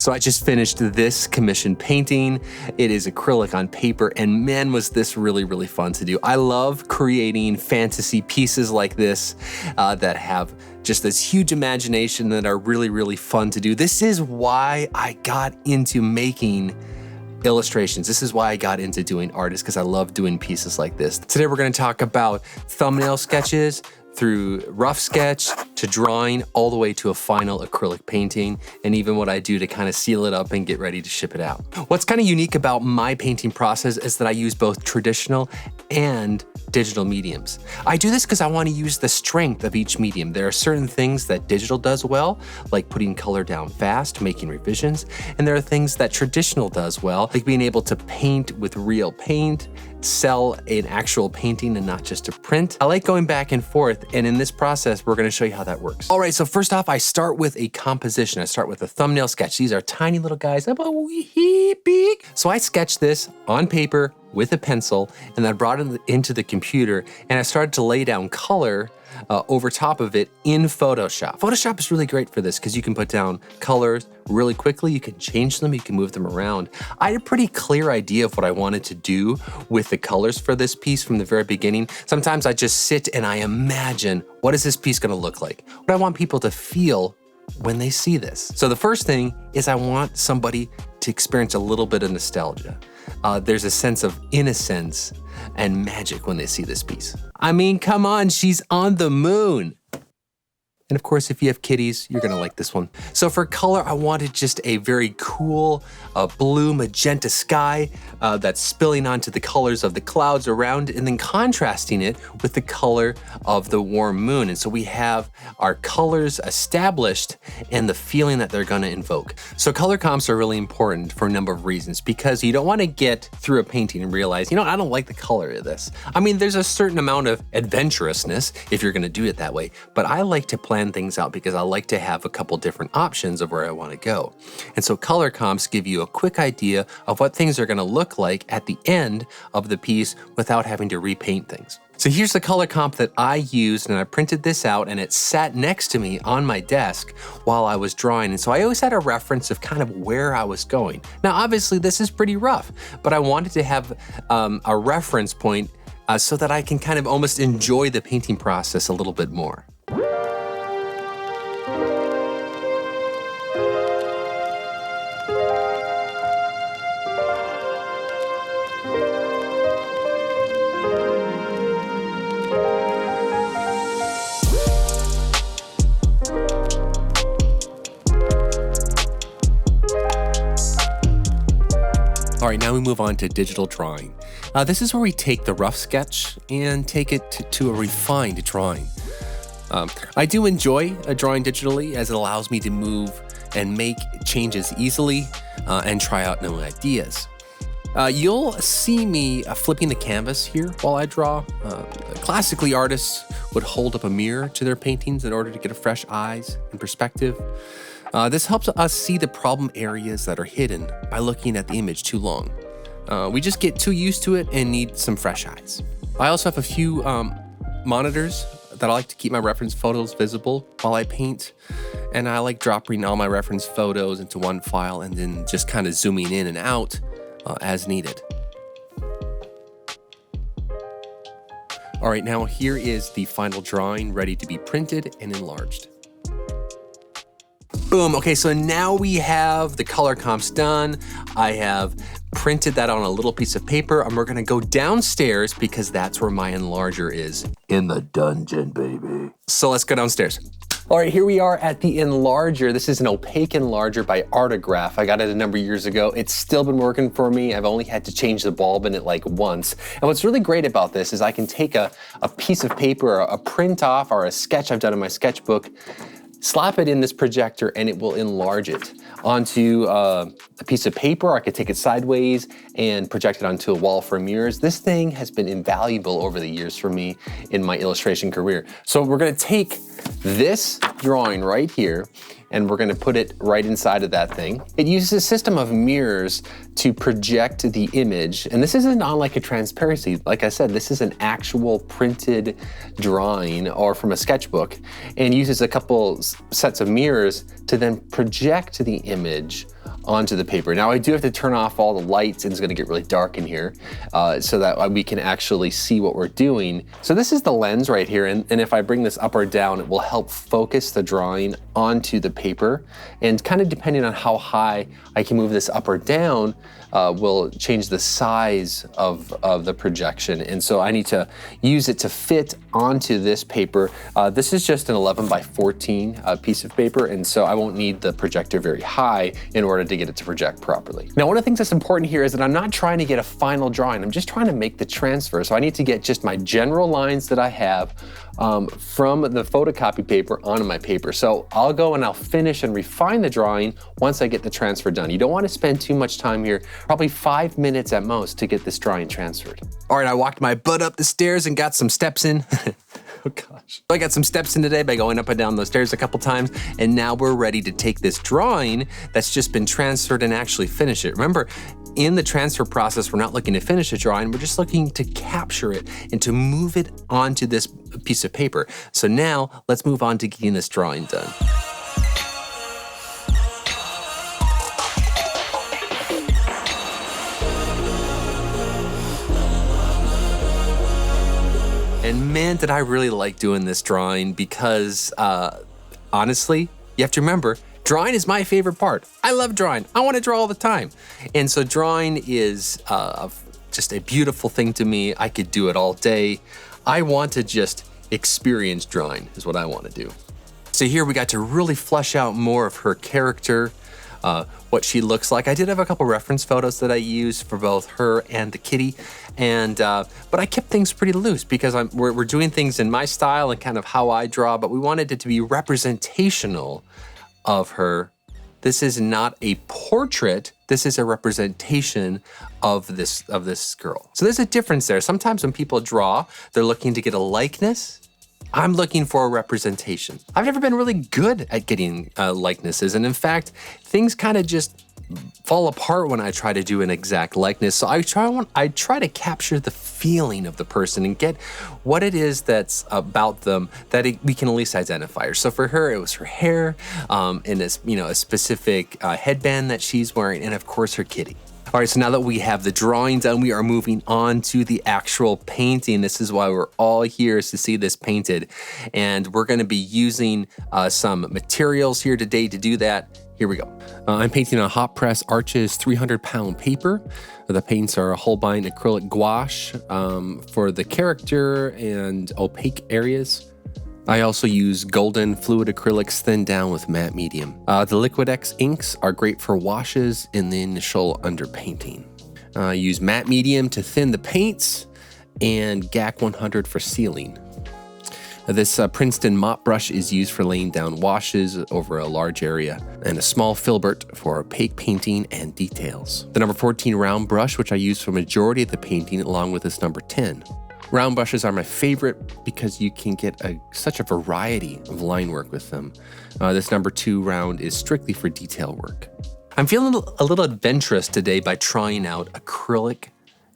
So I just finished this commissioned painting. It is acrylic on paper, and man, was this really, really fun to do. I love creating fantasy pieces like this that have just this huge imagination that are really, really fun to do. This is why I got into making illustrations. This is why I got into doing art, is because I love doing pieces like this. Today we're going to talk about thumbnail sketches, through rough sketch to drawing, all the way to a final acrylic painting, and even what I do to kind of seal it up and get ready to ship it out. What's kind of unique about my painting process is that I use both traditional and digital mediums. I do this because I want to use the strength of each medium. There are certain things that digital does well, like putting color down fast, making revisions, and there are things that traditional does well, like being able to paint with real paint, sell an actual painting and not just a print. I like going back and forth, and in this process, we're gonna show you how that works. All right, so first off, I start with a composition. I start with a thumbnail sketch. These are tiny little guys, about wee big. So I sketched this on paper with a pencil, and I brought it into the computer, and I started to lay down color over top of it in Photoshop. Photoshop is really great for this because you can put down colors really quickly, you can change them, you can move them around. I had a pretty clear idea of what I wanted to do with the colors for this piece from the very beginning. Sometimes I just sit and I imagine, what is this piece gonna look like? What do I want people to feel when they see this? So the first thing is I want somebody to experience a little bit of nostalgia. There's a sense of innocence and magic when they see this piece. I mean, come on, she's on the moon. And of course, if you have kitties, you're gonna like this one. So for color, I wanted just a very cool blue magenta sky that's spilling onto the colors of the clouds around, and then contrasting it with the color of the warm moon. And so we have our colors established and the feeling that they're gonna invoke. So color comps are really important for a number of reasons, because you don't wanna get through a painting and realize, you know, I don't like the color of this. I mean, there's a certain amount of adventurousness if you're gonna do it that way, but I like to plan things out because I like to have a couple different options of where I want to go. And so color comps give you a quick idea of what things are going to look like at the end of the piece without having to repaint things. So here's the color comp that I used, and I printed this out, and it sat next to me on my desk while I was drawing. And so I always had a reference of kind of where I was going. Now, obviously this is pretty rough, but I wanted to have a reference point so that I can kind of almost enjoy the painting process a little bit more. All right, now we move on to digital drawing. This is where we take the rough sketch and take it to a refined drawing. I do enjoy drawing digitally, as it allows me to move and make changes easily and try out new ideas. You'll see me flipping the canvas here while I draw. Classically, artists would hold up a mirror to their paintings in order to get a fresh eyes and perspective. This helps us see the problem areas that are hidden by looking at the image too long. We just get too used to it and need some fresh eyes. I also have a few monitors that I like to keep my reference photos visible while I paint, and I like dropping all my reference photos into one file and then just kind of zooming in and out as needed. All right, now here is the final drawing ready to be printed and enlarged. Boom, okay, so now we have the color comps done. I have printed that on a little piece of paper, and we're gonna go downstairs because that's where my enlarger is. In the dungeon, baby. So let's go downstairs. All right, here we are at the enlarger. This is an opaque enlarger by Artograph. I got it a number of years ago. It's still been working for me. I've only had to change the bulb in it like once. And what's really great about this is I can take a piece of paper, or a print off, or a sketch I've done in my sketchbook, slap it in this projector, and it will enlarge it onto a piece of paper. I could take it sideways and project it onto a wall for mirrors. This thing has been invaluable over the years for me in my illustration career. So we're gonna take this drawing right here, and we're gonna put it right inside of that thing. It uses a system of mirrors to project the image, and this isn't on like a transparency. Like I said, this is an actual printed drawing or from a sketchbook, and uses a couple sets of mirrors to then project the image onto the paper. Now I do have to turn off all the lights and it's gonna get really dark in here so that we can actually see what we're doing. So this is the lens right here, and if I bring this up or down, it will help focus the drawing onto the paper. And kind of depending on how high I can move this up or down will change the size of the projection. And so I need to use it to fit onto this paper. This is just an 11 by 14 piece of paper, and so I won't need the projector very high in order to get it to project properly. Now, one of the things that's important here is that I'm not trying to get a final drawing, I'm just trying to make the transfer. So I need to get just my general lines that I have from the photocopy paper onto my paper. So I'll go and I'll finish and refine the drawing once I get the transfer done. You don't want to spend too much time here, probably 5 minutes at most to get this drawing transferred. All right, I walked my butt up the stairs and got some steps in. Oh gosh. I got some steps in today by going up and down those stairs a couple times, and now we're ready to take this drawing that's just been transferred and actually finish it. Remember, in the transfer process, we're not looking to finish a drawing, we're just looking to capture it and to move it onto this piece of paper. So now let's move on to getting this drawing done. And man, did I really like doing this drawing because honestly, you have to remember, drawing is my favorite part. I love drawing. I want to draw all the time. And so drawing is just a beautiful thing to me. I could do it all day. I want to just experience drawing is what I want to do. So here we got to really flesh out more of her character, what she looks like. I did have a couple reference photos that I used for both her and the kitty, and but I kept things pretty loose because we're doing things in my style and kind of how I draw, but we wanted it to be representational of her. This is not a portrait, this is a representation of this girl. So there's a difference there. Sometimes when people draw, they're looking to get a likeness. I'm looking for a representation. I've never been really good at getting likenesses, and in fact, things kind of just fall apart when I try to do an exact likeness. So I try to capture the feeling of the person and get what it is that's about them that we can at least identify her. So for her, it was her hair, and this, a specific headband that she's wearing, and of course her kitty. All right, so now that we have the drawing done, we are moving on to the actual painting. This is why we're all here, is to see this painted. And we're gonna be using some materials here today to do that. Here we go. I'm painting on hot press Arches 300-pound paper. The paints are a Holbein acrylic gouache for the character and opaque areas. I also use golden fluid acrylics thinned down with matte medium. The Liquid X inks are great for washes in the initial underpainting. I use matte medium to thin the paints and GAC 100 for sealing. This Princeton mop brush is used for laying down washes over a large area, and a small filbert for opaque painting and details. The number 14 round brush, which I use for majority of the painting, along with this number 10. Round brushes are my favorite because you can get such a variety of line work with them. This number 2 round is strictly for detail work. I'm feeling a little adventurous today by trying out acrylic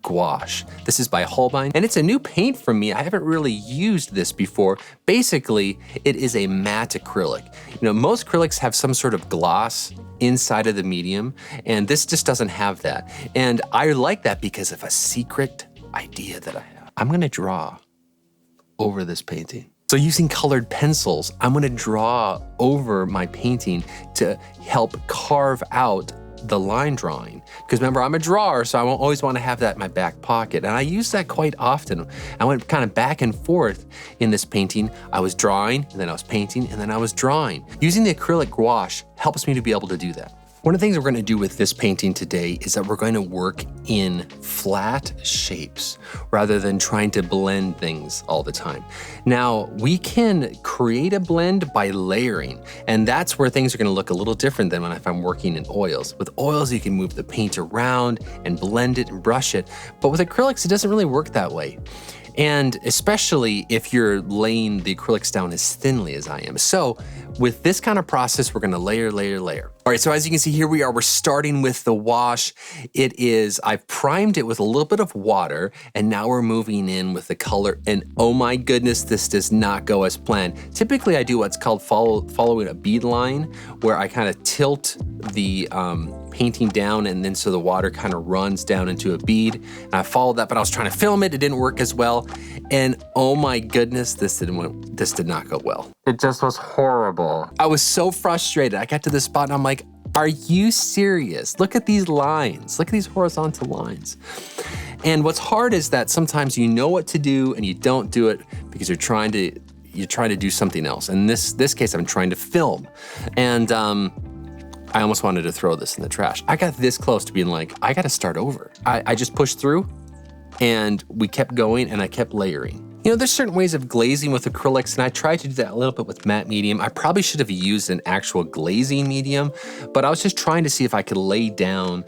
gouache. This is by Holbein, and it's a new paint for me. I haven't really used this before. Basically, it is a matte acrylic. Most acrylics have some sort of gloss inside of the medium, and this just doesn't have that. And I like that because of a secret idea that I have. I'm gonna draw over this painting. So using colored pencils, I'm gonna draw over my painting to help carve out the line drawing. Because remember, I'm a drawer, so I won't always wanna have that in my back pocket. And I use that quite often. I went kind of back and forth in this painting. I was drawing, and then I was painting, and then I was drawing. Using the acrylic gouache helps me to be able to do that. One of the things we're going to do with this painting today is that we're going to work in flat shapes rather than trying to blend things all the time. Now, we can create a blend by layering, and that's where things are going to look a little different than if I'm working in oils. With oils, you can move the paint around and blend it and brush it, but with acrylics, it doesn't really work that way. And especially if you're laying the acrylics down as thinly as I am. So with this kind of process, we're gonna layer, layer, layer. All right, so as you can see, here we are, we're starting with the wash. I've primed it with a little bit of water, and now we're moving in with the color, and oh my goodness, this does not go as planned. Typically, I do what's called following a bead line, where I kind of tilt the painting down, and then so the water kind of runs down into a bead. And I followed that, but I was trying to film it. It didn't work as well. And oh my goodness, this did not go well. It just was horrible. I was so frustrated. I got to this spot and I'm like, are you serious? Look at these lines. Look at these horizontal lines. And what's hard is that sometimes you know what to do and you don't do it because you're trying to do something else. In this case, I'm trying to film. And I almost wanted to throw this in the trash. I got this close to being like, I gotta start over. I just pushed through and we kept going and I kept layering. You know, there's certain ways of glazing with acrylics, and I tried to do that a little bit with matte medium. I probably should have used an actual glazing medium, but I was just trying to see if I could lay down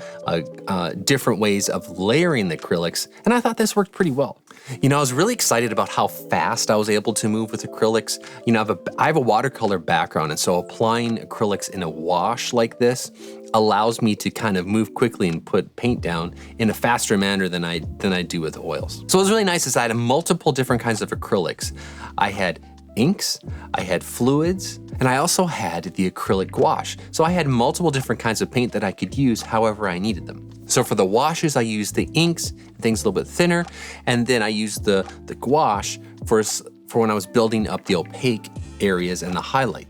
different ways of layering the acrylics, and I thought this worked pretty well. You know, I was really excited about how fast I was able to move with acrylics. You know, I have a watercolor background, and so applying acrylics in a wash like this allows me to kind of move quickly and put paint down in a faster manner than I do with oils. So it was really nice is I had multiple different kinds of acrylics. I had inks, I had fluids, and I also had the acrylic gouache. So I had multiple different kinds of paint that I could use however I needed them. So for the washes, I used the inks, things a little bit thinner, and then I used the gouache for when I was building up the opaque areas and the highlight.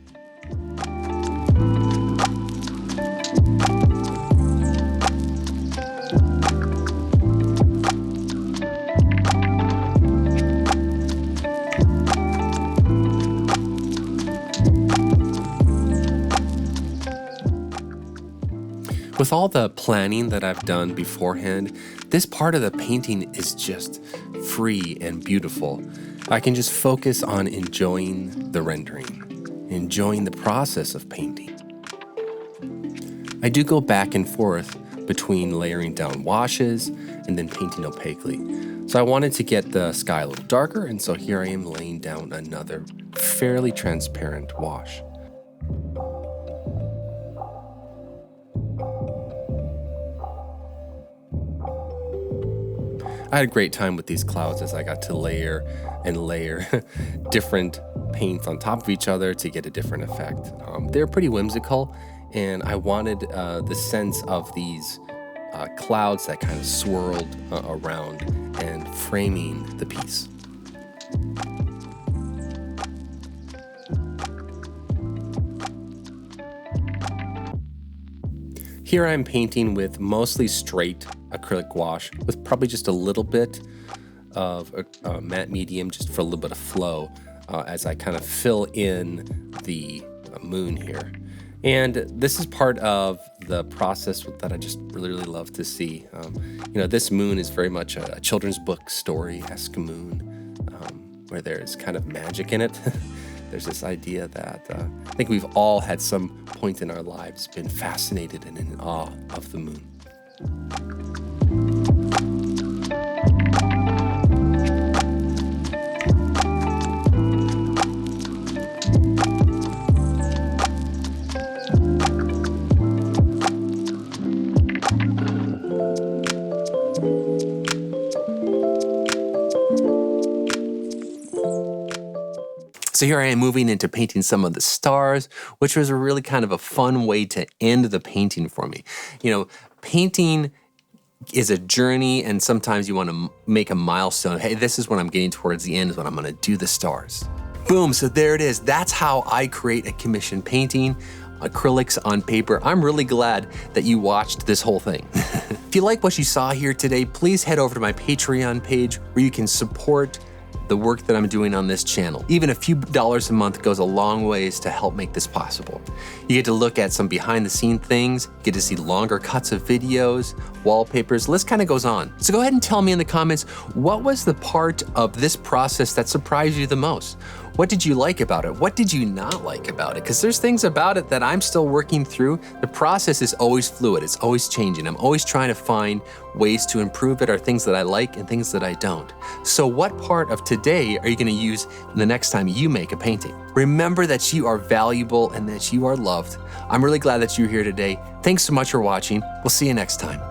With all the planning that I've done beforehand, this part of the painting is just free and beautiful. I can just focus on enjoying the rendering, enjoying the process of painting. I do go back and forth between layering down washes and then painting opaquely. So I wanted to get the sky a little darker, and so here I am laying down another fairly transparent wash. I had a great time with these clouds as I got to layer and layer different paints on top of each other to get a different effect. They're pretty whimsical, and I wanted the sense of these clouds that kind of swirled around and framing the piece. Here I'm painting with mostly straight acrylic gouache with probably just a little bit of matte medium just for a little bit of flow as I kind of fill in the moon here. And this is part of the process that I just really love to see. You know, this moon is very much a children's book story-esque moon where there's kind of magic in it. There's this idea that I think we've all had some point in our lives been fascinated and in awe of the moon. So here I am moving into painting some of the stars, which was a really kind of a fun way to end the painting for me. You know, painting is a journey, and sometimes you want to make a milestone. Hey, this is when I'm getting towards the end, is when I'm going to do the stars. Boom, so there it is. That's how I create a commission painting, acrylics on paper. I'm really glad that you watched this whole thing. If you like what you saw here today, please head over to my Patreon page where you can support the work that I'm doing on this channel. Even a few dollars a month goes a long ways to help make this possible. You get to look at some behind the scene things, get to see longer cuts of videos, wallpapers, the list kind of goes on. So go ahead and tell me in the comments, what was the part of this process that surprised you the most? What did you like about it? What did you not like about it? Because there's things about it that I'm still working through. The process is always fluid, it's always changing. I'm always trying to find ways to improve it, or things that I like and things that I don't. So what part of today are you gonna use the next time you make a painting? Remember that you are valuable and that you are loved. I'm really glad that you're here today. Thanks so much for watching. We'll see you next time.